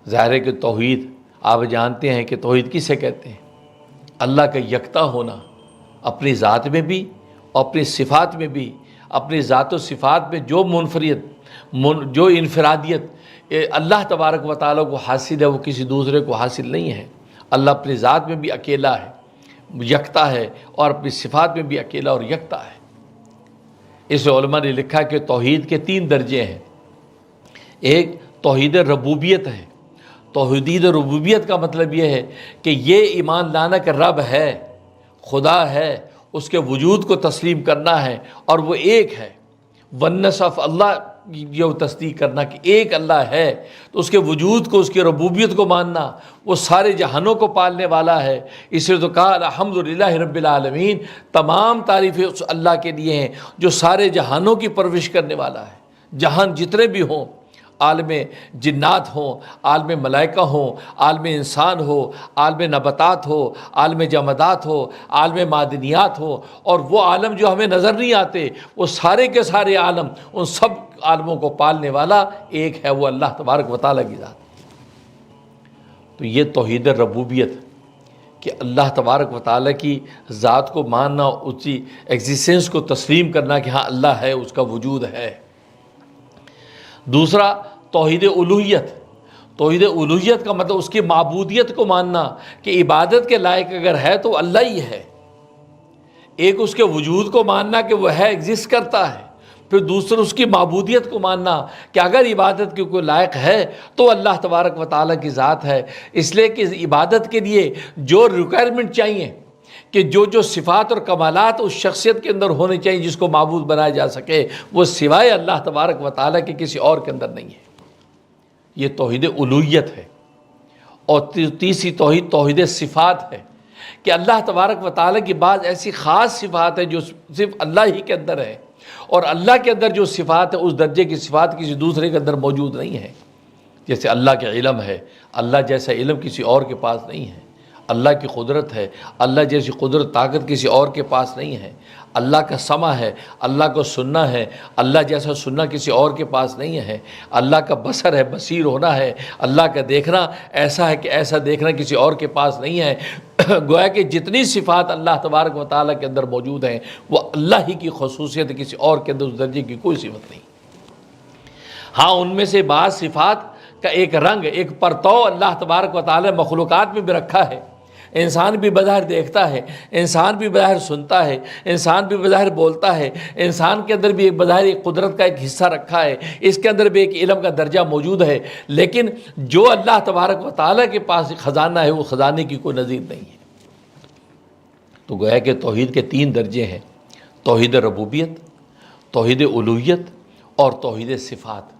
ظاہر ہے کہ توحید آپ جانتے ہیں کہ توحید کسے کہتے ہیں؟ اللہ کا یکتا ہونا، اپنی ذات میں بھی اور اپنی صفات میں بھی۔ اپنی ذات و صفات میں جو جو انفرادیت اللہ تبارک و تعالیٰ کو حاصل ہے وہ کسی دوسرے کو حاصل نہیں ہے۔ اللہ اپنی ذات میں بھی اکیلا ہے، یکتا ہے، اور اپنی صفات میں بھی اکیلا اور یکتا ہے۔ اس علماء نے لکھا کہ توحید کے 3 درجے ہیں۔ ایک توحید ربوبیت ہے۔ توحید ربوبیت کا مطلب یہ ہے کہ یہ ایمان لانا کہ رب ہے، خدا ہے، اس کے وجود کو تسلیم کرنا ہے اور وہ ایک ہے۔ ونس آف اللہ، یہ تصدیق کرنا کہ ایک اللہ ہے، تو اس کے وجود کو، اس کی ربوبیت کو ماننا۔ وہ سارے جہانوں کو پالنے والا ہے، اس لیے تو کہا الحمدللہ رب العالمین، تمام تعریفیں اس اللہ کے لیے ہیں جو سارے جہانوں کی پرورش کرنے والا ہے۔ جہان جتنے بھی ہوں، عالم جنات ہوں، عالم ملائکہ ہوں، عالم انسان ہو، عالم نباتات ہو، عالم جمادات ہو، عالم معدنیات ہو، اور وہ عالم جو ہمیں نظر نہیں آتے، وہ سارے کے سارے عالم، ان سب عالموں کو پالنے والا ایک ہے، وہ اللہ تبارک و تعالیٰ کی ذات۔ تو یہ توحید ربوبیت کہ اللہ تبارک و تعالیٰ کی ذات کو ماننا، اس کی ایگزسٹنس کو تسلیم کرنا کہ ہاں اللہ ہے، اس کا وجود ہے۔ دوسرا توحید الوہیت۔ توحید الوہیت کا مطلب اس کی معبودیت کو ماننا کہ عبادت کے لائق اگر ہے تو اللہ ہی ہے۔ ایک اس کے وجود کو ماننا کہ وہ ہے، ایگزسٹ کرتا ہے، پھر دوسرا اس کی معبودیت کو ماننا کہ اگر عبادت کے کوئی لائق ہے تو اللہ تبارک و تعالیٰ کی ذات ہے۔ اس لیے کہ عبادت کے لیے جو ریکوائرمنٹ چاہیے، کہ جو صفات اور کمالات اس شخصیت کے اندر ہونے چاہیے جس کو معبود بنایا جا سکے، وہ سوائے اللہ تبارک و تعالیٰ کے کسی اور کے اندر نہیں ہے۔ یہ توحید الوہیت ہے۔ اور تیسری توحید توحید صفات ہے کہ اللہ تبارک و تعالیٰ کی بعض ایسی خاص صفات ہے جو صرف اللہ ہی کے اندر ہے، اور اللہ کے اندر جو صفات ہے اس درجے کی صفات کسی دوسرے کے اندر موجود نہیں ہے۔ جیسے اللہ کے علم ہے، اللہ جیسا علم کسی اور کے پاس نہیں ہے۔ اللہ کی قدرت ہے، اللہ جیسی قدرت طاقت کسی اور کے پاس نہیں ہے۔ اللہ کا سمع ہے، اللہ کو سننا ہے، اللہ جیسا سننا کسی اور کے پاس نہیں ہے۔ اللہ کا بصر ہے، بصیر ہونا ہے، اللہ کا دیکھنا ایسا ہے کہ ایسا دیکھنا کسی اور کے پاس نہیں ہے۔ گویا کہ جتنی صفات اللہ تبارک و تعالیٰ کے اندر موجود ہیں وہ اللہ ہی کی خصوصیت ہے، کسی اور کے اندر اس درجے کی کوئی صفت نہیں۔ ہاں ان میں سے بعض صفات کا ایک رنگ، ایک پرتو اللہ تبارک و تعالیٰ مخلوقات میں بھی رکھا ہے۔ انسان بھی بظاہر دیکھتا ہے، انسان بھی بظاہر سنتا ہے، انسان بھی بظاہر بولتا ہے، انسان کے اندر بھی ایک بظاہر ایک قدرت کا ایک حصہ رکھا ہے، اس کے اندر بھی ایک علم کا درجہ موجود ہے، لیکن جو اللہ تبارک و تعالیٰ کے پاس خزانہ ہے وہ خزانے کی کوئی نظیر نہیں ہے۔ تو گویا کہ توحید کے 3 درجے ہیں: توحید ربوبیت، توحید الوہیت اور توحید صفات۔